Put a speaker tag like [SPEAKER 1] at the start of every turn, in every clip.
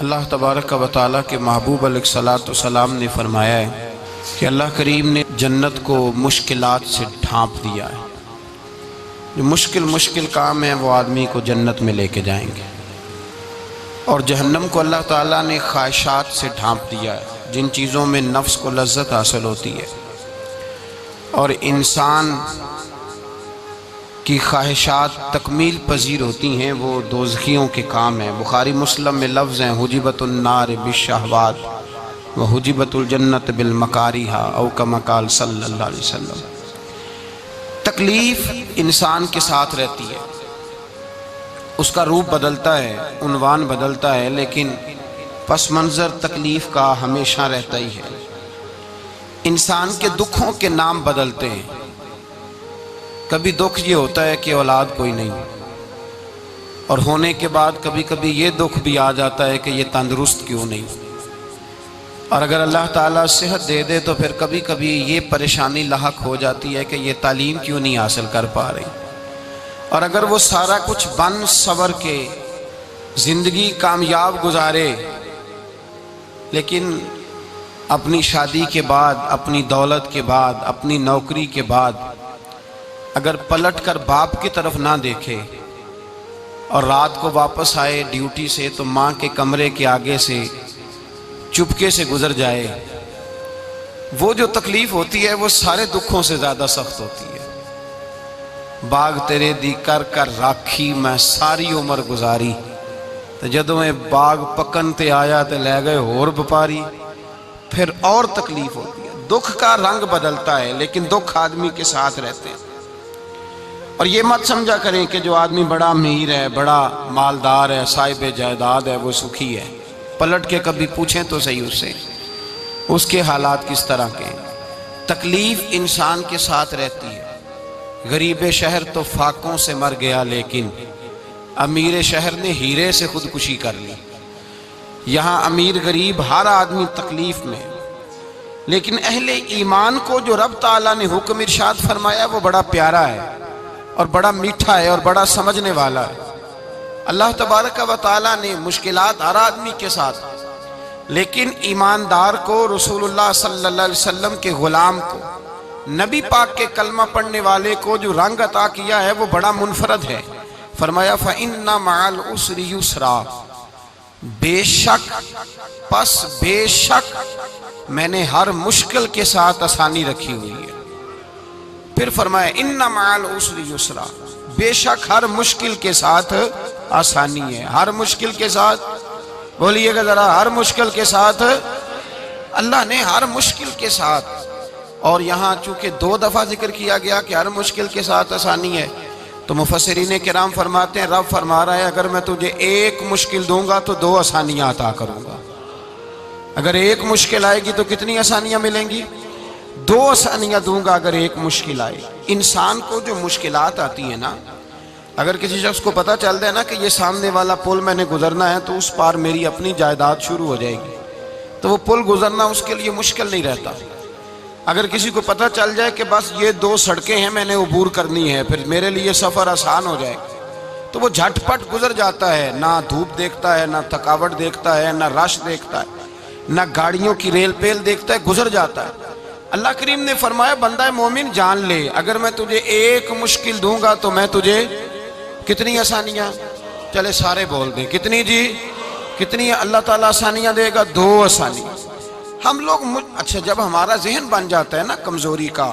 [SPEAKER 1] اللہ تبارک و تعالیٰ کے محبوب علیہ الصلوۃ والسلام نے فرمایا ہے کہ اللہ کریم نے جنت کو مشکلات سے ڈھانپ دیا ہے۔ جو مشکل کام ہیں وہ آدمی کو جنت میں لے کے جائیں گے، اور جہنم کو اللہ تعالیٰ نے خواہشات سے ڈھانپ دیا ہے، جن چیزوں میں نفس کو لذت حاصل ہوتی ہے، اور انسان کی خواہشات تکمیل پذیر ہوتی ہیں، وہ دوزخیوں کے کام ہیں۔ بخاری مسلم میں لفظ ہیں حجبت النار بالشہوات وحجبت الجنت بالمکارہ، او کما قال صلی اللہ علیہ وسلم۔ تکلیف انسان کے ساتھ رہتی ہے، اس کا روپ بدلتا ہے، عنوان بدلتا ہے، لیکن پس منظر تکلیف کا ہمیشہ رہتا ہی ہے۔ انسان کے دکھوں کے نام بدلتے ہیں۔ کبھی دکھ یہ ہوتا ہے کہ اولاد کوئی نہیں، اور ہونے کے بعد کبھی کبھی یہ دکھ بھی آ جاتا ہے کہ یہ تندرست کیوں نہیں، اور اگر اللہ تعالیٰ صحت دے دے تو پھر کبھی کبھی یہ پریشانی لاحق ہو جاتی ہے کہ یہ تعلیم کیوں نہیں حاصل کر پا رہی، اور اگر وہ سارا کچھ بن سور کے زندگی کامیاب گزارے، لیکن اپنی شادی کے بعد، اپنی دولت کے بعد، اپنی نوکری کے بعد اگر پلٹ کر باپ کی طرف نہ دیکھے اور رات کو واپس آئے ڈیوٹی سے تو ماں کے کمرے کے آگے سے چپکے سے گزر جائے، وہ جو تکلیف ہوتی ہے وہ سارے دکھوں سے زیادہ سخت ہوتی ہے۔ باغ تیرے دی کر کر راکھی میں ساری عمر گزاری، تو جدوں میں باغ پکن تے آیا تے لے گئے ہور بپاری، پھر اور تکلیف ہوتی ہے۔ دکھ کا رنگ بدلتا ہے، لیکن دکھ آدمی کے ساتھ رہتے ہیں۔ اور یہ مت سمجھا کریں کہ جو آدمی بڑا امیر ہے، بڑا مالدار ہے، صاحب جائیداد ہے، وہ سکھی ہے۔ پلٹ کے کبھی پوچھیں تو صحیح اس سے، اس کے حالات کس طرح کے ہیں۔ تکلیف انسان کے ساتھ رہتی ہے۔ غریب شہر تو فاقوں سے مر گیا، لیکن امیر شہر نے ہیرے سے خودکشی کر لی۔ یہاں امیر غریب ہر آدمی تکلیف میں، لیکن اہل ایمان کو جو رب تعالیٰ نے حکم ارشاد فرمایا وہ بڑا پیارا ہے، اور بڑا میٹھا ہے، اور بڑا سمجھنے والا ہے۔ اللہ تبارک و تعالیٰ نے مشکلات ہر آدمی کے ساتھ، لیکن ایماندار کو، رسول اللہ صلی اللہ علیہ وسلم کے غلام کو، نبی پاک کے کلمہ پڑھنے والے کو جو رنگ عطا کیا ہے وہ بڑا منفرد ہے۔ فرمایا فَإِنَّ مَعَ الْعُسْرِ يُسْرًا، بے شک میں نے ہر مشکل کے ساتھ آسانی رکھی ہوئی ہے۔ پھر فرمایا اِنَّ مَعَ الْعُسْرِ يُسْرًا، بے شک ہر مشکل کے ساتھ آسانی ہے۔ ہر مشکل کے ساتھ، بولیے گا ذرا، ہر مشکل کے ساتھ، اللہ نے ہر مشکل کے ساتھ۔ اور یہاں چونکہ 2 دفعہ ذکر کیا گیا کہ ہر مشکل کے ساتھ آسانی ہے، تو مفسرین کرام فرماتے ہیں رب فرما رہا ہے اگر میں تجھے ایک مشکل دوں گا تو 2 آسانیاں عطا کروں گا۔ اگر ایک مشکل آئے گی تو کتنی آسانیاں ملیں گی؟ 2 آسانیاں دوں گا اگر ایک مشکل آئے۔ انسان کو جو مشکلات آتی ہیں نا، اگر کسی شخص کو پتہ چل جائے نا کہ یہ سامنے والا پل میں نے گزرنا ہے تو اس پار میری اپنی جائیداد شروع ہو جائے گی، تو وہ پل گزرنا اس کے لیے مشکل نہیں رہتا۔ اگر کسی کو پتہ چل جائے کہ بس یہ 2 سڑکیں ہیں میں نے عبور کرنی ہے، پھر میرے لیے سفر آسان ہو جائے گا، تو وہ جھٹ پٹ گزر جاتا ہے، نہ دھوپ دیکھتا ہے، نہ تھکاوٹ دیکھتا ہے، نہ رش دیکھتا ہے، نہ گاڑیوں کی ریل پیل دیکھتا ہے، گزر جاتا ہے۔ اللہ کریم نے فرمایا بندہ مومن جان لے اگر میں تجھے ایک مشکل دوں گا تو میں تجھے کتنی آسانیاں، چلے سارے بول دیں کتنی جی، کتنی اللہ تعالیٰ آسانیاں دے گا؟ 2 آسانیاں۔ ہم لوگ اچھا جب ہمارا ذہن بن جاتا ہے نا کمزوری کا،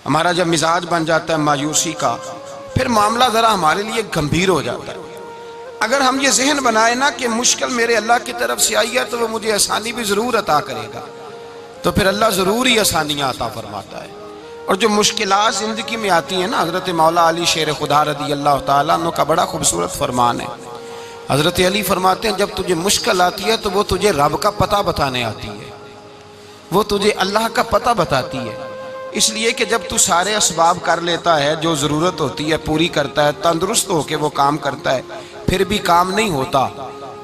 [SPEAKER 1] ہمارا جب مزاج بن جاتا ہے مایوسی کا، پھر معاملہ ذرا ہمارے لیے گمبھیر ہو جاتا ہے۔ اگر ہم یہ ذہن بنائے نا کہ مشکل میرے اللہ کی طرف سے آئی ہے تو وہ مجھے آسانی بھی ضرور عطا کرے گا، تو پھر اللہ ضرور ہی آسانیاں عطا فرماتا ہے۔ اور جو مشکلات زندگی میں آتی ہیں نا، حضرت مولا علی شیر خدا رضی اللہ تعالیٰ عنہ کا بڑا خوبصورت فرمان ہے۔ حضرت علی فرماتے ہیں جب تجھے مشکل آتی ہے تو وہ تجھے رب کا پتہ بتانے آتی ہے، وہ تجھے اللہ کا پتہ بتاتی ہے۔ اس لیے کہ جب تو سارے اسباب کر لیتا ہے، جو ضرورت ہوتی ہے پوری کرتا ہے، تندرست ہو کے وہ کام کرتا ہے، پھر بھی کام نہیں ہوتا،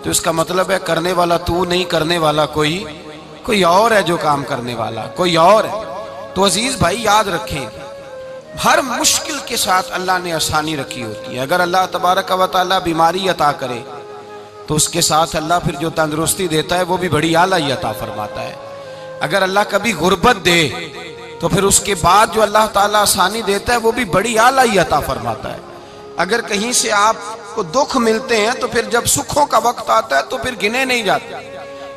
[SPEAKER 1] تو اس کا مطلب ہے کرنے والا تو نہیں، کرنے والا کوئی اور ہے جو کام کرنے والا، کوئی اور ہے۔ تو عزیز بھائی یاد رکھیں ہر مشکل کے ساتھ اللہ نے آسانی رکھی ہوتی ہے۔ اگر اللہ تبارک و تعالیٰ بیماری عطا کرے تو اس کے ساتھ اللہ پھر جو تندرستی دیتا ہے وہ بھی بڑی اعلیٰ عطا فرماتا ہے۔ اگر اللہ کبھی غربت دے تو پھر اس کے بعد جو اللہ تعالیٰ آسانی دیتا ہے وہ بھی بڑی اعلیٰ عطا فرماتا ہے۔ اگر کہیں سے آپ کو دکھ ملتے ہیں تو پھر جب سکھوں کا وقت آتا ہے تو پھر گنے نہیں جاتے۔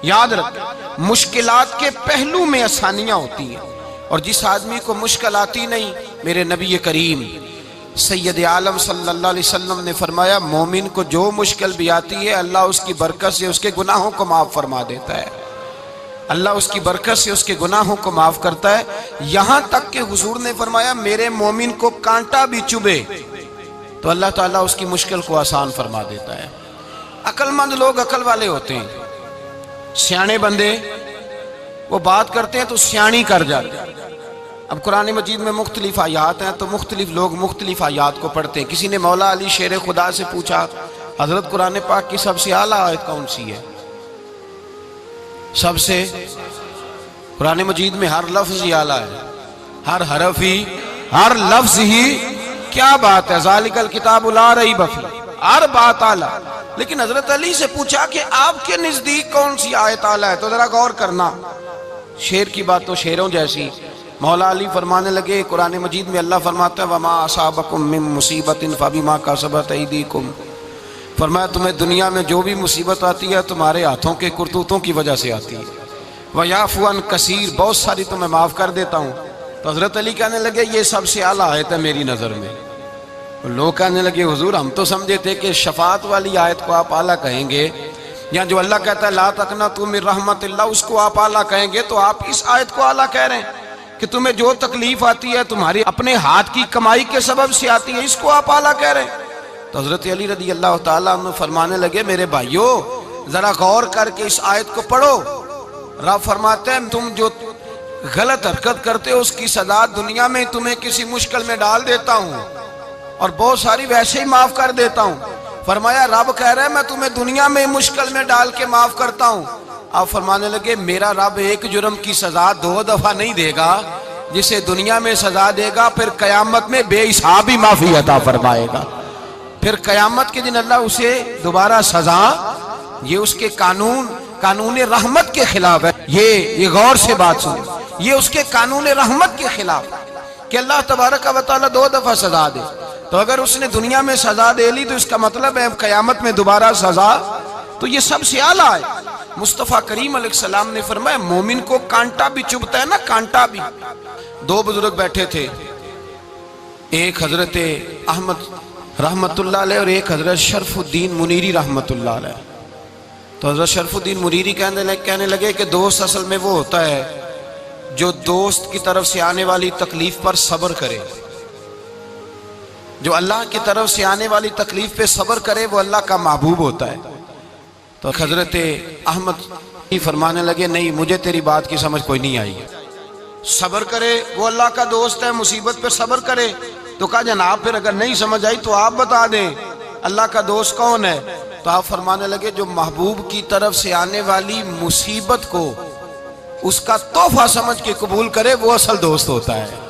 [SPEAKER 1] یاد رکھیں، مشکلات کے پہلو میں آسانیاں ہوتی ہیں، اور جس آدمی کو مشکل آتی نہیں، میرے نبی کریم سید عالم صلی اللہ علیہ وسلم نے فرمایا مومن کو جو مشکل بھی آتی ہے اللہ اس کی برکت سے اس کے گناہوں کو معاف فرما دیتا ہے، اللہ اس کی برکت سے اس کے گناہوں کو معاف کرتا ہے۔ یہاں تک کہ حضور نے فرمایا میرے مومن کو کانٹا بھی چبھے تو اللہ تعالیٰ اس کی مشکل کو آسان فرما دیتا ہے۔ عقل مند لوگ عقل والے ہوتے ہیں، سیانے بندے وہ بات کرتے ہیں تو سیانی کر جاتے ہیں۔ اب قرآن مجید میں مختلف آیات ہیں تو مختلف لوگ مختلف آیات کو پڑھتے ہیں۔ کسی نے مولا علی شیر خدا سے پوچھا حضرت قرآن پاک کی سب سے اعلیٰ آیت کون سی ہے؟ سب سے قرآن مجید میں ہر لفظ ہی اعلیٰ ہے، ہر حرف ہی، ہر لفظ ہی، کیا بات ہے، ذالک الکتاب لا ریب فیہ، ہر بات اعلیٰ۔ لیکن حضرت علی سے پوچھا کہ آپ کے نزدیک کون سی آیت اعلیٰ ہے، تو ذرا غور کرنا، شیر کی بات تو شیروں جیسی۔ مولا علی فرمانے لگے قرآن مجید میں اللہ فرماتا ہے وَمَا أَصَابَكُم مِّن مُّصِيبَةٍ فَبِمَا كَسَبَتْ أَيْدِيكُمْ، فرمایا تمہیں دنیا میں جو بھی مصیبت آتی ہے تمہارے ہاتھوں کے کرتوتوں کی وجہ سے آتی ہے، وَيَعْفُو عَن كَثِيرٍ، بہت ساری تو میں معاف کر دیتا ہوں۔ تو حضرت علی کہنے لگے یہ سب سے اعلیٰ آیت ہے میری نظر میں۔ لوگ کہنے لگے حضور ہم تو سمجھے تھے کہ شفاعت والی آیت کو آپ اعلیٰ کہیں گے، یا جو اللہ کہتا ہے لا تقنطوا من رحمت اللہ اس کو آپ اعلیٰ کہیں گے، تو آپ اس آیت کو اعلیٰ کہہ رہے ہیں کہ تمہیں جو تکلیف آتی ہے تمہاری اپنے ہاتھ کی کمائی کے سبب سے آتی ہے، اس کو آپ اعلیٰ کہہ رہے ہیں۔ تو حضرت علی رضی اللہ تعالیٰ عنہ فرمانے لگے میرے بھائیو ذرا غور کر کے اس آیت کو پڑھو۔ رب فرماتے ہیں تم جو غلط حرکت کرتے ہو اس کی سزا دنیا میں تمہیں کسی مشکل میں ڈال دیتا ہوں اور بہت ساری ویسے ہی معاف کر دیتا ہوں۔ فرمایا رب کہہ رہا ہے میں تمہیں دنیا میں مشکل میں ڈال کے معاف کرتا ہوں۔ آپ فرمانے لگے میرا رب ایک جرم کی سزا 2 دفعہ نہیں دے گا، جسے دنیا میں سزا دے گا پھر قیامت میں بے حساب ہی معافی عطا فرمائے گا۔ پھر قیامت کے دن اللہ اسے دوبارہ سزا، یہ اس کے قانون رحمت کے خلاف ہے، یہ غور سے بات سن، یہ اس کے قانون رحمت کے خلاف کہ اللہ تبارک و تعالیٰ 2 دفعہ سزا دے۔ تو اگر اس نے دنیا میں سزا دے لی تو اس کا مطلب ہے قیامت میں دوبارہ سزا، تو یہ سب سے اعلیٰ ہے۔ مصطفیٰ کریم علیہ السلام نے فرمایا مومن کو کانٹا بھی چبھتا ہے نا، کانٹا بھی۔ 2 بزرگ بیٹھے تھے، ایک حضرت احمد رحمت اللہ علیہ اور ایک حضرت شرف الدین منیری رحمت اللہ علیہ۔ تو حضرت شرف الدین منیری کہنے لگے کہ دوست اصل میں وہ ہوتا ہے جو دوست کی طرف سے آنے والی تکلیف پر صبر کرے، جو اللہ کی طرف سے آنے والی تکلیف پہ صبر کرے وہ اللہ کا محبوب ہوتا ہے۔ تو حضرت احمد فرمانے لگے نہیں مجھے تیری بات کی سمجھ کوئی نہیں آئی، صبر کرے وہ اللہ کا دوست ہے، مصیبت پہ صبر کرے۔ تو کہا جناب پھر اگر نہیں سمجھ آئی تو آپ بتا دیں اللہ کا دوست کون ہے؟ تو آپ فرمانے لگے جو محبوب کی طرف سے آنے والی مصیبت کو اس کا تحفہ سمجھ کے قبول کرے وہ اصل دوست ہوتا ہے۔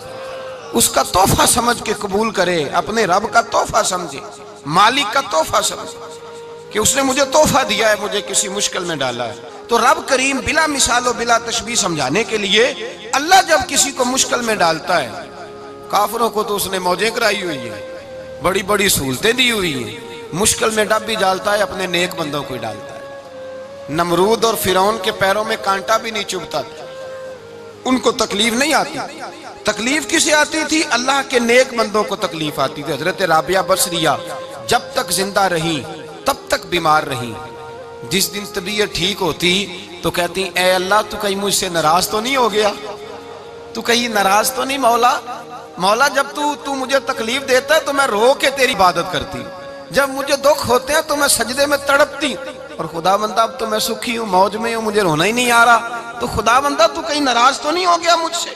[SPEAKER 1] اس کا تحفہ سمجھ کے قبول کرے، اپنے رب کا تحفہ سمجھے، مالک کا تحفہ سمجھے کہ اس نے مجھے تحفہ دیا ہے، مجھے کسی مشکل میں ڈالا ہے۔ تو رب کریم بلا مثال و بلا تشبیہ سمجھانے کے لیے اللہ جب کسی کو مشکل میں ڈالتا ہے، کافروں کو تو اس نے موجیں کرائی ہوئی ہے، بڑی بڑی سہولتیں دی ہوئی ہیں، مشکل میں ڈب بھی ڈالتا ہے اپنے نیک بندوں کو ہی ڈالتا ہے۔ نمرود اور فرعون کے پیروں میں کانٹا بھی نہیں چبھتا تھا، ان کو تکلیف نہیں آتی۔ تکلیف کسے آتی تھی؟ اللہ کے نیک بندوں کو تکلیف آتی تھی۔ حضرت رابعہ بصریہ جب تک زندہ رہی تب تک بیمار رہی، جس دن طبیعت ٹھیک ہوتی تو کہتی اے اللہ تو کہیں مجھ سے ناراض تو نہیں ہو گیا، تو کہیں ناراض تو نہیں مولا جب تو مجھے تکلیف دیتا ہے تو میں رو کے تیری عبادت کرتی ہوں، جب مجھے دکھ ہوتے ہیں تو میں سجدے میں تڑپتی ہوں، اور خدا بندہ اب تو میں سکھی ہوں، موج میں ہوں، مجھے رونا ہی نہیں آ رہا، تو خدا بندہ تو کہیں ناراض تو نہیں ہو گیا مجھ سے؟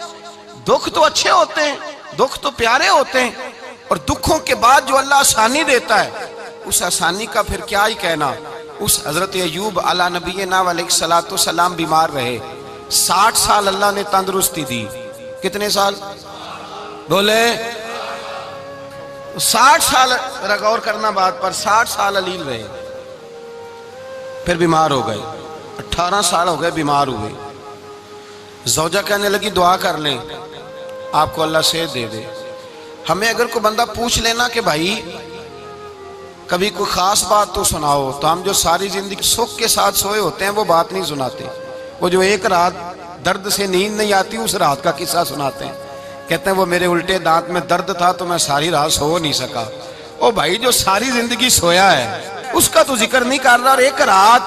[SPEAKER 1] دکھ تو اچھے ہوتے ہیں، دکھ تو پیارے ہوتے ہیں، اور دکھوں کے بعد جو اللہ آسانی دیتا ہے اس آسانی کا پھر کیا ہی کہنا۔ اس حضرت ایوب علی نبینا علیہ الصلوۃ والسلام بیمار رہے، 60 سال اللہ نے تندرستی دی۔ کتنے سال بولے؟ 60 سال، غور کرنا بات پر، 60 سال علیل رہے۔ پھر بیمار ہو گئے، 18 سال ہو گئے بیمار ہوئے۔ زوجہ کہنے لگی دعا کر لیں آپ کو اللہ صحت دے دے۔ ہمیں اگر کوئی بندہ پوچھ لینا کہ بھائی کبھی کوئی خاص بات تو سناؤ، تو ہم جو ساری زندگی سکھ کے ساتھ سوئے ہوتے ہیں وہ بات نہیں سناتے، وہ جو ایک رات درد سے نیند نہیں آتی اس رات کا قصہ سناتے ہیں، کہتے ہیں وہ میرے الٹے دانت میں درد تھا تو میں ساری رات سو نہیں سکا۔ او بھائی جو ساری زندگی سویا ہے اس کا تو ذکر نہیں کر رہا، اور ایک رات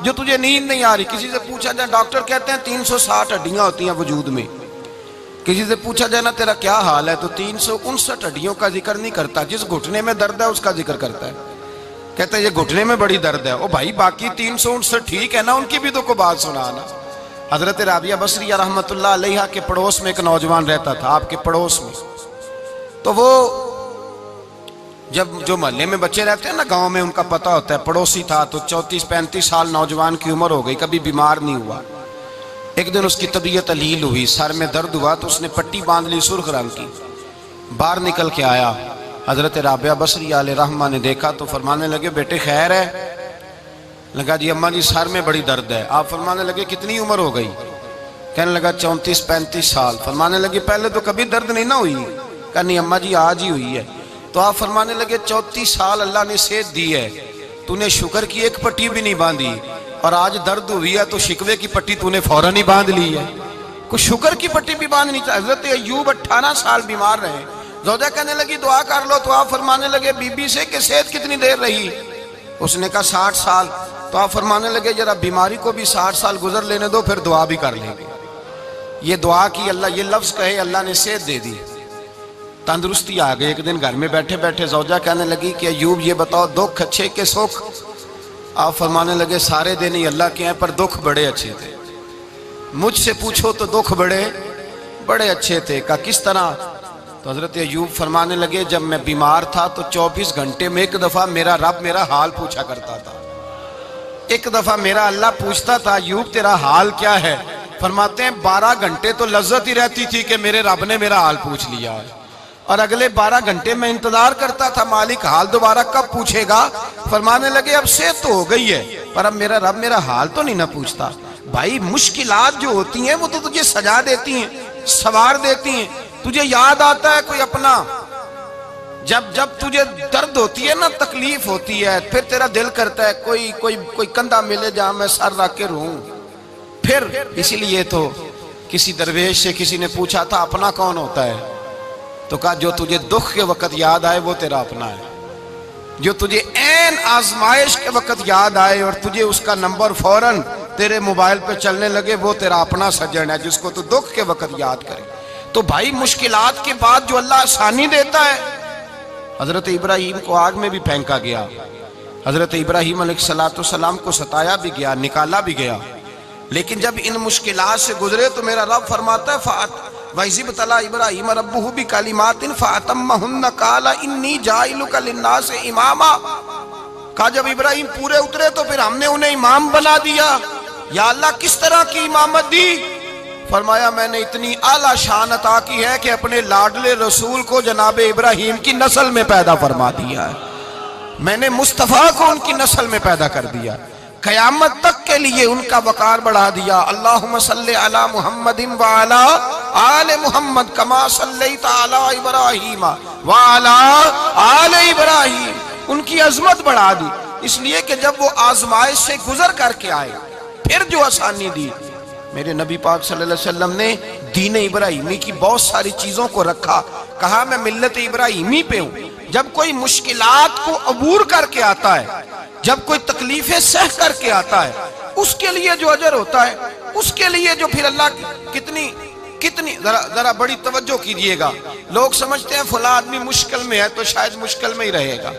[SPEAKER 1] جو تجھے نیند نہیں آ رہی، کسی سے پوچھا جائے، ڈاکٹر کہتے ہیں 360 ہڈیاں ہوتی ہیں وجود میں، کسی سے پوچھا جائے نا تیرا کیا حال ہے تو 359 ہڈیوں کا ذکر نہیں کرتا، جس گھٹنے میں درد ہے اس کا ذکر کرتا ہے، کہتا ہے یہ گھٹنے میں بڑی درد ہے۔ او بھائی باقی 359 ٹھیک ہے نا، ان کی بھی تو کوئی بات سنانا۔ حضرت رابعہ بصریہ رحمۃ اللہ علیہ کے پڑوس میں ایک نوجوان رہتا تھا، آپ کے پڑوس میں، تو وہ جب جو محلے میں بچے رہتے ہیں نا گاؤں میں، ان کا پتہ ہوتا ہے، پڑوسی تھا تو 34-35 سال نوجوان کی عمر ہو گئی، کبھی بیمار نہیں ہوا۔ ایک دن اس کی طبیعت علیل ہوئی، سر میں درد ہوا تو اس نے پٹی باندھ لی سرخ رنگ کی، باہر نکل کے آیا، حضرت رابعہ بصریہ علیہ رحمہ نے دیکھا تو فرمانے لگے بیٹے خیر ہے؟ لگا جی اماں جی سر میں بڑی درد ہے۔ آپ فرمانے لگے کتنی عمر ہو گئی؟ کہنے لگا 34-35 سال۔ فرمانے لگے پہلے تو کبھی درد نہیں نہ ہوئی؟ کہا نہیں اماں جی آج ہی ہوئی ہے۔ تو آپ فرمانے لگے 34 سال اللہ نے صحت دی ہے، تو نے شکر کی ایک پٹی بھی نہیں باندھی، اور آج درد ہوئی ہے تو شکوے کی پٹی تو نے فوراً ہی باندھ لی ہے، کوئی شکر کی پٹی بھی باندھنی چاہیے۔ حضرت ایوب 18 سال بیمار رہے، زوجہ کہنے لگی دعا کر لو، تو آپ فرمانے لگے بی بی سے کہ صحت کتنی دیر رہی؟ اس نے کہا 60 سال۔ تو آپ فرمانے لگے ذرا بیماری کو بھی 60 سال گزر لینے دو پھر دعا بھی کر لیں گے۔ یہ دعا کی، اللہ یہ لفظ کہے اللہ نے صحت دے دی، تندرستی آ گئی۔ ایک دن گھر میں بیٹھے بیٹھے زوجہ کہنے لگی کہ ایوب یہ بتاؤ دکھ اچھے کہ سکھ؟ آپ فرمانے لگے سارے دن ہی اللہ کے ہیں پر دکھ بڑے اچھے تھے، مجھ سے پوچھو تو دکھ بڑے اچھے تھے۔ کہا کس طرح؟ تو حضرت ایوب فرمانے لگے جب میں بیمار تھا تو 24 گھنٹے میں ایک دفعہ میرا رب میرا حال پوچھا کرتا تھا، ایک دفعہ میرا اللہ پوچھتا تھا ایوب تیرا حال کیا ہے؟ فرماتے ہیں 12 گھنٹے تو لذت ہی رہتی تھی کہ میرے رب نے میرا حال پوچھ لیا ہے، اور اگلے 12 گھنٹے میں انتظار کرتا تھا مالک حال دوبارہ کب پوچھے گا۔ فرمانے لگے اب صحت تو ہو گئی ہے پر اب میرا رب میرا حال تو نہیں نہ پوچھتا۔ بھائی مشکلات جو ہوتی ہیں وہ تو تجھے سجا دیتی ہیں، سوار دیتی ہیں، تجھے یاد آتا ہے کوئی اپنا، جب تجھے درد ہوتی ہے نا، تکلیف ہوتی ہے، پھر تیرا دل کرتا ہے کوئی کندھا ملے جہاں میں سر رکھ کے رہوں۔ پھر اسی لیے تو کسی درویش سے کسی نے پوچھا تھا اپنا کون ہوتا ہے؟ تو کہا جو تجھے دکھ کے وقت یاد آئے وہ تیرا اپنا ہے، جو تجھے عین آزمائش کے وقت یاد آئے اور تجھے اس کا نمبر فوراً تیرے موبائل پہ چلنے لگے وہ تیرا اپنا سجن ہے، جس کو تو دکھ کے وقت یاد کرے۔ تو بھائی مشکلات کے بعد جو اللہ آسانی دیتا ہے، حضرت ابراہیم کو آگ میں بھی پھینکا گیا، حضرت ابراہیم علیہ السلام کو ستایا بھی گیا، نکالا بھی گیا، لیکن جب ان مشکلات سے گزرے تو میرا رب فرماتا ہے وَإِذِ ابْتَلَىٰ إِبْرَاهِيمَ رَبُّهُ بِكَلِمَاتٍ فَأَتَمَّهُنَّ قَالَ إِنِّي جَاعِلُكَ لِلنَّاسِ إِمَامًا۔ کہا جب ابراہیم پورے اترے تو پھر ہم نے انہیں امام بنا دیا۔ یا اللہ کس طرح کی امامت دی؟ فرمایا میں نے اتنی اعلیٰ شان عطا کی ہے کہ اپنے لاڈلے رسول کو جناب ابراہیم کی نسل میں پیدا فرما دیا ہے، میں نے مصطفیٰ کو ان کی نسل میں پیدا کر دیا، قیامت تک کے لیے ان کا وقار بڑھا دیا۔ اللہم صلی علی محمد وعلی آل محمد کما صلیت علی ابراہیم وعلی آل ابراہیم، ان کی عظمت بڑھا دی، اس لیے کہ جب وہ آزمائش سے گزر کر کے آئے پھر جو آسانی دی۔ میرے نبی پاک صلی اللہ علیہ وسلم نے دین ابراہیمی کی بہت ساری چیزوں کو رکھا، کہا میں ملت ابراہیمی پہ ہوں۔ جب کوئی مشکلات کو عبور کر کے آتا ہے، جب کوئی تکلیفیں سہ کر کے آتا ہے، اس کے لیے جو اجر ہوتا ہے، اس کے لیے جو پھر اللہ کتنی ذرا بڑی توجہ کیجئے گا۔ لوگ سمجھتے ہیں فلاں آدمی مشکل میں ہے تو شاید مشکل میں ہی رہے گا،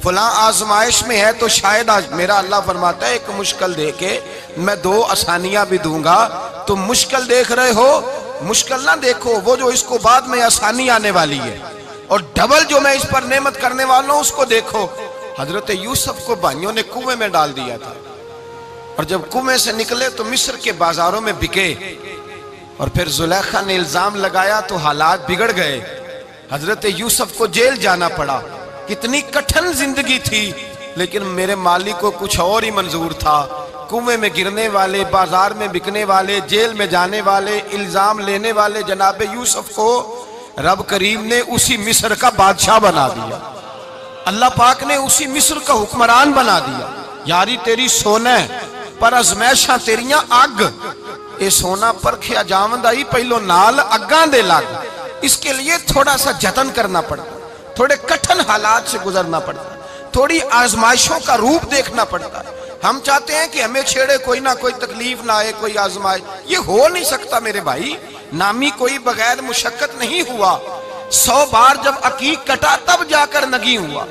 [SPEAKER 1] فلاں آزمائش میں ہے تو شاید میرا اللہ فرماتا ہے ایک مشکل دے کے میں 2 آسانیاں بھی دوں گا۔ تم مشکل دیکھ رہے ہو، مشکل نہ دیکھو، وہ جو اس کو بعد میں آسانی آنے والی ہے، اور ڈبل جو میں اس پر نعمت کرنے والا ہوں اس کو دیکھو۔ حضرت یوسف کو بھائیوں نے کنویں میں ڈال دیا تھا، اور جب کنویں سے نکلے تو مصر کے بازاروں میں بکے، اور پھر زلیخا نے الزام لگایا تو حالات بگڑ گئے، حضرت یوسف کو جیل جانا پڑا۔ کتنی کٹھن زندگی تھی، لیکن میرے مالک کو کچھ اور ہی منظور تھا۔ کنویں میں گرنے والے، بازار میں بکنے والے، جیل میں جانے والے، الزام لینے والے جناب یوسف کو رب کریم نے اسی مصر کا بادشاہ بنا دیا۔ اللہ پاک نے اسی مصر کا حکمران بنا دیا۔ یاری تیری سونا پر ازمیشاں تیریاں اگ، اے سونا پرکھیا جاوندائی پہلو نال اگاں دے لگ۔ اس کے لیے تھوڑا سا جتن کرنا پڑتا، تھوڑے کٹھن حالات سے گزرنا پڑتا، تھوڑی آزمائشوں کا روپ دیکھنا پڑتا۔ ہم چاہتے ہیں کہ ہمیں چھیڑے کوئی نہ کوئی تکلیف نہ آئے، کوئی آزمائش، یہ ہو نہیں سکتا میرے بھائی۔ نامی کوئی بغیر مشقت نہیں ہوا، 100 بار جب عقیق کٹا تب جا کر نگی ہوا۔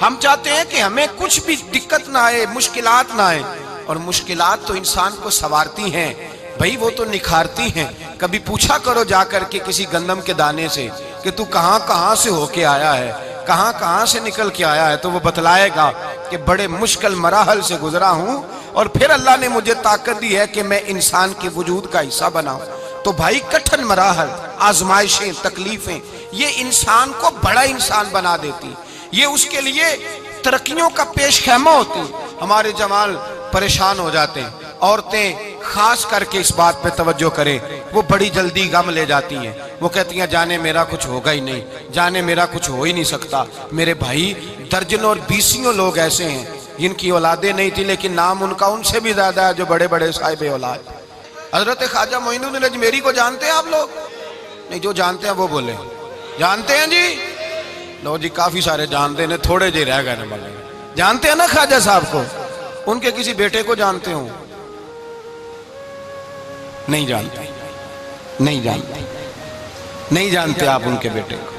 [SPEAKER 1] ہم چاہتے ہیں کہ ہمیں کچھ بھی دقت نہ آئے، مشکلات نہ آئے، اور مشکلات تو انسان کو سنوارتی ہیں بھائی، وہ تو نکھارتی ہیں۔ کبھی پوچھا کرو جا کر کے کسی گندم کے دانے سے کہ تو کہاں کہاں سے ہو کے آیا ہے، کہاں کہاں سے نکل کے آیا ہے، تو وہ بتلائے گا کہ بڑے مشکل مراحل سے گزرا ہوں، اور پھر اللہ نے مجھے طاقت دی ہے کہ میں انسان کے وجود کا حصہ بناؤں۔ تو بھائی کٹھن مراحل، آزمائشیں، تکلیفیں، یہ انسان کو بڑا انسان بنا دیتی، یہ اس کے لیے ترقیوں کا پیش خیمہ ہوتی۔ ہمارے جوان پریشان ہو جاتے ہیں، عورتیں خاص کر کے اس بات پہ توجہ کریں، وہ بڑی جلدی غم لے جاتی ہیں، وہ کہتی ہیں جانے میرا کچھ ہوگا ہی نہیں، جانے میرا کچھ ہو ہی نہیں سکتا۔ میرے بھائی درجنوں اور بیسیوں لوگ ایسے ہیں جن کی اولادیں نہیں تھی، لیکن نام ان کا ان سے بھی زیادہ ہے جو بڑے بڑے صاحب اولاد۔ حضرت خواجہ معین الدین اجمیری کو جانتے ہیں آپ لوگ؟ نہیں، جو جانتے ہیں وہ بولیں، جانتے ہیں جی؟ لو جی، کافی سارے جانتے ہیں، تھوڑے جی رہ گئے نا، جانتے ہیں نا خواجہ صاحب کو؟ ان کے کسی بیٹے کو جانتے ہوں؟ نہیں جانتے، نہیں جانتے، نہیں جانتے آپ ان کے بیٹے کو۔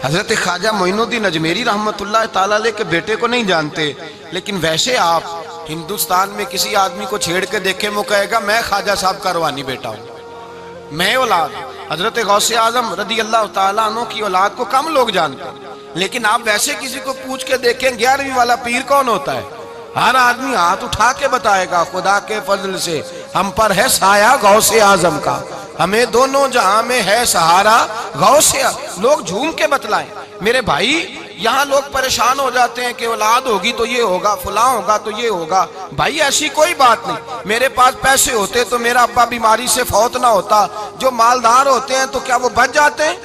[SPEAKER 1] حضرت خواجہ معین الدین اجمیری رحمت اللہ تعالیٰ علیہ کے بیٹے کو نہیں جانتے، لیکن ویسے آپ ہندوستان میں کسی آدمی کو چھیڑ کے دیکھیں، وہ کہے گا میں خواجہ صاحب کا روحانی بیٹا ہوں، میں اولاد۔ حضرت غوث اعظم رضی اللہ تعالیٰ عنہ کی اولاد کو کم لوگ جانتے ہیں، لیکن آپ ویسے کسی کو پوچھ کے دیکھیں 11ویں والا پیر کون ہوتا ہے، ہر آدمی ہاتھ اٹھا کے بتائے گا خدا کے فضل سے ہم پر ہے سایہ غوث اعظم کا، ہمیں دونوں جہاں میں ہے سہارا غوث اعظم۔ لوگ جھوم کے بتلائیں میرے بھائی۔ یہاں لوگ پریشان ہو جاتے ہیں کہ اولاد ہوگی تو یہ ہوگا، فلاں ہوگا تو یہ ہوگا۔ بھائی ایسی کوئی بات نہیں، میرے پاس پیسے ہوتے تو میرا ابا بیماری سے فوت نہ ہوتا۔ جو مالدار ہوتے ہیں تو کیا وہ بچ جاتے ہیں؟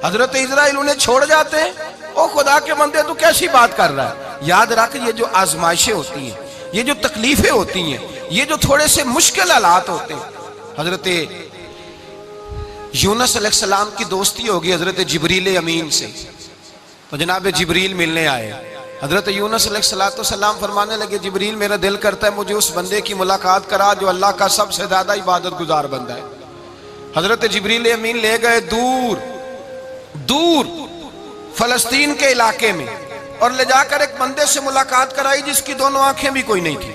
[SPEAKER 1] حضرت اسرائیل انہیں چھوڑ جاتے ہیں؟ او خدا کے بندے تو کیسی بات کر رہا ہے؟ یاد رکھ، یہ جو آزمائشیں ہوتی ہیں، یہ جو تکلیفیں ہوتی ہیں، یہ جو تھوڑے سے مشکل حالات ہوتے ہیں۔ حضرت یونس علیہ السلام کی دوستی ہوگی حضرت جبریل امین سے، تو جناب جبریل ملنے آئے۔ حضرت یونس علیہ السلام فرمانے لگے جبریل میرا دل کرتا ہے مجھے اس بندے کی ملاقات کرا جو اللہ کا سب سے زیادہ عبادت گزار بندہ ہے۔ حضرت جبریل امین لے گئے دور دور فلسطین کے علاقے میں، اور لے جا کر ایک بندے سے ملاقات کرائی جس کی دونوں آنکھیں بھی کوئی نہیں تھی،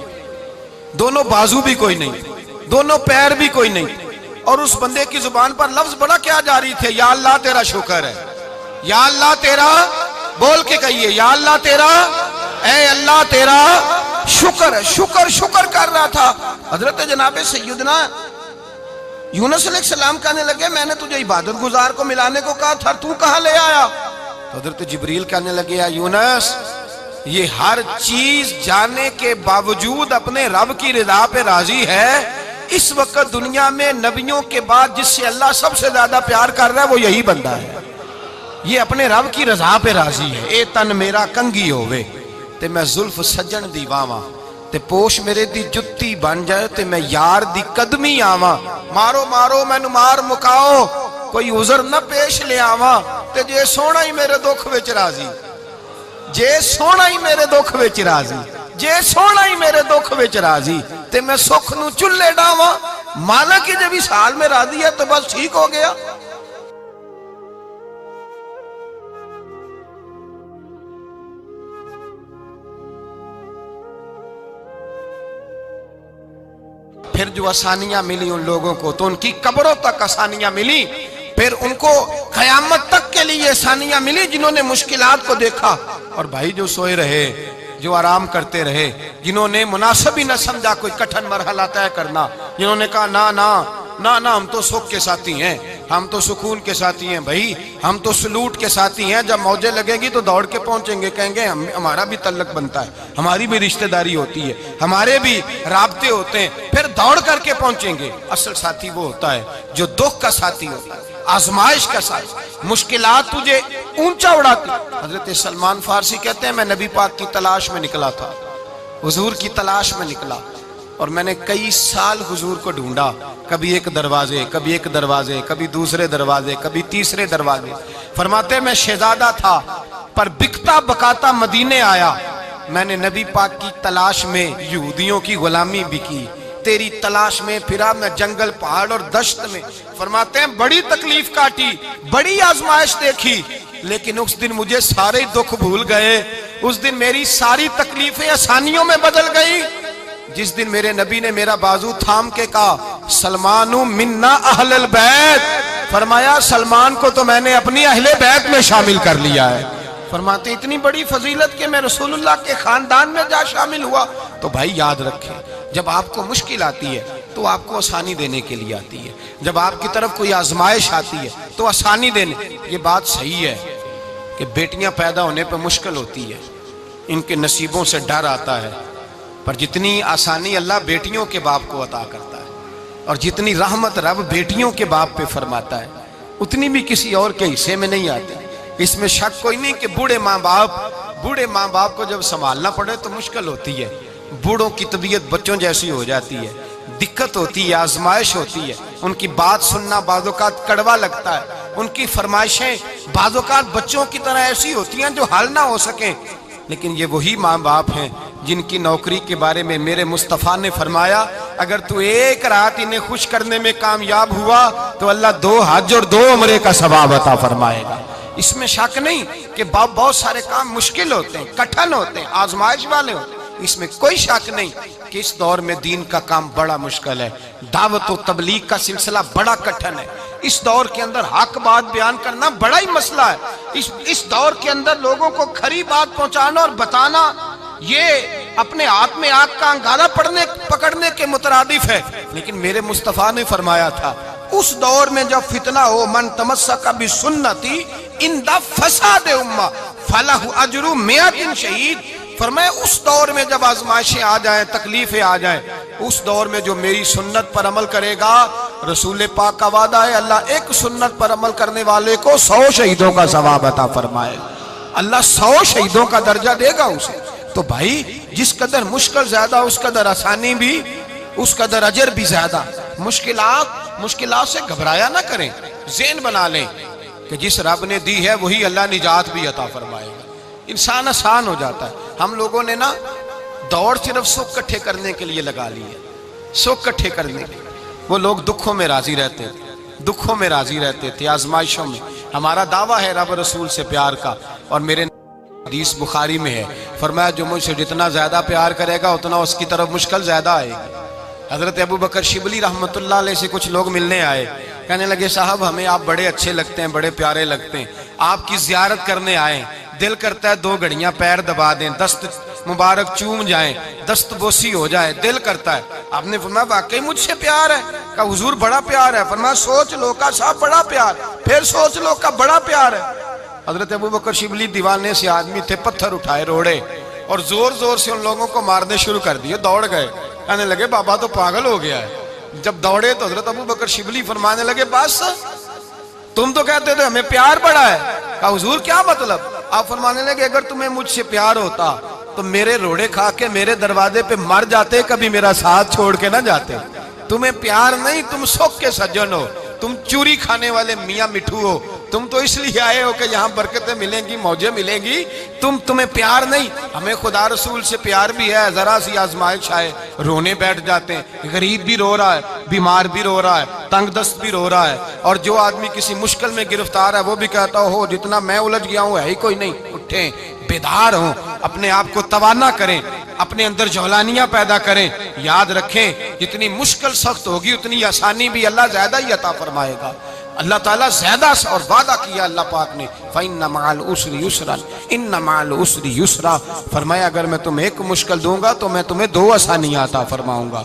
[SPEAKER 1] دونوں بازو بھی کوئی نہیں تھی، دونوں پیر بھی کوئی نہیں تھی، اور اس بندے کی زبان پر لفظ بڑا کیا جاری تھے، یا اللہ تیرا شکر ہے، یا اللہ تیرا، بول کے کہیے یا اللہ تیرا، اے اللہ تیرا شکر ہے۔ شکر شکر کر رہا تھا۔ حضرت جناب سیدنا یونس علیہ السلام کہنے لگے میں نے تجھے عبادت گزار کو ملانے کو کہا تھا، تو کہاں لے آیا؟ تو حضرت جبریل کہنے لگے یا یونس، یہ ہر چیز جانے کے باوجود اپنے رب کی رضا پہ راضی ہے۔ اس وقت دنیا میں نبیوں کے بعد جس سے اللہ سب سے زیادہ پیار کر رہا ہے وہ یہی بندہ ہے، یہ اپنے رب کی رضا پہ راضی ہے۔ اے تن میرا کنگی ہووے تے میں زلف سجن دی واواں، تے پوش میرے دی جتی بن جائے تے میں یار دی قدمی آواں، مارو مارو مینو مار مکاؤ کوئی عذر نہ پیش لے آواں، تے جے سونا ہی میرے دکھ وچ راضی، جے سونا ہی میرے دکھ وچ راضی، جے سونا ہی میرے دکھ وچ راضی تے میں سکھ نو چلے ڈاواں، مانا کہ جب اس حال میں راضی ہے تو بس ٹھیک ہو گیا۔ پھر جو آسانیاں ملی ان لوگوں کو تو ان کی قبروں تک آسانیاں ملی، پھر ان کو قیامت تک کے لیے آسانیاں ملی جنہوں نے مشکلات کو دیکھا۔ اور بھائی جو سوئے رہے، جو آرام کرتے رہے، جنہوں نے مناسب ہی نہ سمجھا کوئی کٹھن مرحلہ طے کرنا، جنہوں نے کہا نا نا نا نا ہم تو سکھ کے ساتھی ہیں، ہم تو سکون کے ساتھی ہیں بھائی، ہم تو سلوٹ کے ساتھی ہیں، جب موجیں لگے گی تو دوڑ کے پہنچیں گے، کہیں گے ہمارا بھی تعلق بنتا ہے، ہماری بھی رشتہ داری ہوتی ہے، ہمارے بھی رابطے ہوتے ہیں، پھر دوڑ کر کے پہنچیں گے۔ اصل ساتھی وہ ہوتا ہے جو دکھ کا ساتھی ہوتا ہے، آزمائش کا ساتھ، مشکلات تجھے اونچا اڑاتی۔ حضرت سلمان فارسی کہتے ہیں میں نبی پاک کی تلاش میں نکلا تھا، حضور کی تلاش میں نکلا، اور میں نے کئی سال حضور کو ڈھونڈا، کبھی ایک دروازے، کبھی ایک دروازے، کبھی دوسرے دروازے، کبھی تیسرے دروازے۔ فرماتے ہیں میں شہزادہ تھا پر بکتا بکاتا مدینے آیا، میں نے نبی پاک کی تلاش میں یہودیوں کی غلامی بھی کی، تیری تلاش میں پھرا میں جنگل پہاڑ اور دشت میں۔ فرماتے ہیں بڑی تکلیف کاٹی، بڑی آزمائش دیکھی، لیکن اس دن مجھے سارے دکھ بھول گئے، اس دن میری ساری تکلیفیں آسانیوں میں بدل گئی، جس دن میرے نبی نے میرا بازو تھام کے کہا سلمانو منا اہل البیت، فرمایا سلمان کو تو میں نے اپنی اہل بیت میں شامل کر لیا ہے۔ فرماتے اتنی بڑی فضیلت کہ میں رسول اللہ کے خاندان میں جا شامل ہوا۔ تو بھائی یاد رکھیں، جب آپ کو مشکل آتی ہے تو آپ کو آسانی دینے کے لیے آتی ہے، جب آپ کی طرف کوئی آزمائش آتی ہے تو آسانی دینے۔ یہ بات صحیح ہے کہ بیٹیاں پیدا ہونے پہ مشکل ہوتی ہے، ان کے نصیبوں سے ڈر آتا ہے، پر جتنی آسانی اللہ بیٹیوں کے باپ کو عطا کرتا ہے اور جتنی رحمت رب بیٹیوں کے باپ پہ فرماتا ہے اتنی بھی کسی اور کے حصے میں نہیں آتی۔ اس میں شک کوئی نہیں کہ بوڑھے ماں باپ کو جب سنبھالنا پڑے تو مشکل ہوتی ہے، بوڑھوں کی طبیعت بچوں جیسی ہو جاتی ہے، دقت ہوتی ہے، آزمائش ہوتی ہے، ان کی بات سننا بعض اوقات کڑوا لگتا ہے، ان کی فرمائشیں بعض اوقات بچوں کی طرح ایسی ہوتی ہیں جو حل نہ ہو سکیں، لیکن یہ وہی ماں باپ ہیں جن کی نوکری کے بارے میں میرے مصطفیٰ نے فرمایا اگر تو ایک رات انہیں خوش کرنے میں کامیاب ہوا تو اللہ 2 حج اور 2 عمرے کا ثواب عطا فرمائے گا۔ اس میں شک نہیں کہ بہت سارے کام مشکل ہوتے ہیں، کٹھن ہوتے ہیں، آزمائش والے ہوتے ہیں، اس میں کوئی شک نہیں کہ اس دور میں دین کا کام بڑا مشکل ہے، دعوت و تبلیغ کا سلسلہ بڑا کٹھن ہے، اس دور کے اندر حق بات بیان کرنا بڑا ہی مسئلہ ہے، اس دور کے اندر لوگوں کو کھری بات پہنچانا اور بتانا یہ اپنے ہاتھ میں آگ کا انگارہ پکڑنے کے مترادف ہے۔ لیکن میرے مصطفیٰ نے فرمایا تھا اس دور میں جب فتنہ ہو من تمسک بسنتی اندہ فساد امہ فلہ اجر 100 شہید، فرمایا اس دور میں جب آزمائشیں آ جائیں، تکلیفیں آ جائیں، اس دور میں جو میری سنت پر عمل کرے گا، رسول پاک کا وعدہ ہے اللہ ایک سنت پر عمل کرنے والے کو 100 شہیدوں کا ثواب عطا فرمائے، اللہ 100 شہیدوں کا درجہ دے گا اسے۔ تو بھائی جس قدر مشکل زیادہ اس قدر آسانی بھی، اس قدر اجر بھی زیادہ۔ مشکلات سے گھبرایا نہ کریں، ذہن بنا لیں کہ جس رب نے دی ہے وہی اللہ نجات بھی عطا فرمائے گا، انسان آسان ہو جاتا ہے۔ ہم لوگوں نے نا دوڑ صرف سکھ کٹھے کرنے کے لیے لگا لی ہے، سکھ کٹھے کرنے کے لیے۔ وہ لوگ دکھوں میں راضی رہتے تھے، آزمائشوں میں۔ ہمارا دعویٰ ہے رب رسول سے پیار کا، اور میرے حدیث بخاری میں ہے فرمایا جو مجھ سے جتنا زیادہ پیار کرے گا اتنا اس کی طرف مشکل زیادہ آئے گی۔ حضرت ابو بکر شبلی رحمت اللہ علیہ سے کچھ لوگ ملنے آئے، کہنے لگے صاحب ہمیں آپ بڑے اچھے لگتے ہیں، بڑے پیارے لگتے ہیں، آپ کی زیارت کرنے آئے، دل کرتا ہے 2 گھڑیاں پیر دبا دیں، دست مبارک چوم جائیں، دست بوسی ہو جائے، دل کرتا ہے۔ آپ نے فرمایا واقعی مجھ سے پیار ہے؟ کہا حضور بڑا پیار ہے۔ فرمایا سوچ لو کا صاحب بڑا پیار، پھر سوچ لو کا بڑا پیار ہے۔ حضرت ابو بکر شبلی دیوانے سے آدمی تھے، پتھر اٹھائے روڑے اور زور زور سے ان لوگوں کو مارنے شروع کر دیے، دوڑ گئے، کہنے لگے بابا تو پاگل ہو گیا ہے۔ جب دوڑے تو حضرت ابو بکر شبلی فرمانے لگے بس تم تو کہتے تھے ہمیں پیار بڑا ہے۔ کہا حضور کیا مطلب؟ آپ فرمانے لگے اگر تمہیں مجھ سے پیار ہوتا تو میرے روڑے کھا کے میرے دروازے پہ مر جاتے، کبھی میرا ساتھ چھوڑ کے نہ جاتے۔ تمہیں پیار نہیں، تم سکھ کے سجن ہو، تم چوری کھانے والے میاں مٹھو ہو، تم تو اس لیے آئے ہو کہ یہاں برکتیں ملیں گی، موجیں ملیں گی، تمہیں پیار نہیں۔ ہمیں خدا رسول سے پیار بھی ہے، ذرا سی آزمائش آئے رونے بیٹھ جاتے ہیں، غریب بھی رو رہا ہے، بیمار بھی رو رہا ہے، تنگ دست بھی رو رہا ہے، اور جو آدمی کسی مشکل میں گرفتار ہے وہ بھی کہتا ہو جتنا میں الجھ گیا ہوں ہے ہی کوئی نہیں۔ اٹھیں، بیدار ہوں، اپنے آپ کو توانا کریں، اپنے اندر جولانیاں پیدا کریں، یاد رکھیں جتنی مشکل سخت ہوگی اتنی آسانی بھی اللہ زیادہ ہی عطا فرمائے گا۔ اللہ تعالیٰ زیادہ اور وعدہ کیا اللہ پاک نے فَإِنَّ مَعَ الْعُسْرِ يُسْرًا إِنَّ مَعَ الْعُسْرِ يُسْرًا، فرمایا اگر میں تمہیں ایک مشکل دوں گا تو میں تمہیں 2 آسانیاں عطا فرماؤں گا۔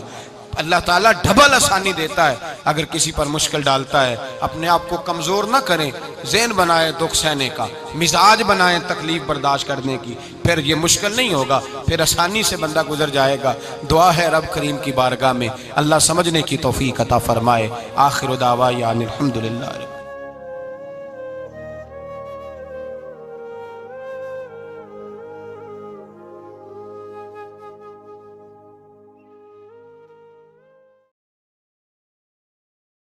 [SPEAKER 1] اللہ تعالیٰ ڈبل آسانی دیتا ہے اگر کسی پر مشکل ڈالتا ہے۔ اپنے آپ کو کمزور نہ کریں، ذہن بنائیں دکھ سہنے کا، مزاج بنائیں تکلیف برداشت کرنے کی، پھر یہ مشکل نہیں ہوگا، پھر آسانی سے بندہ گزر جائے گا۔ دعا ہے رب کریم کی بارگاہ میں اللہ سمجھنے کی توفیق عطا فرمائے۔ آخر دعوانا الحمدللہ۔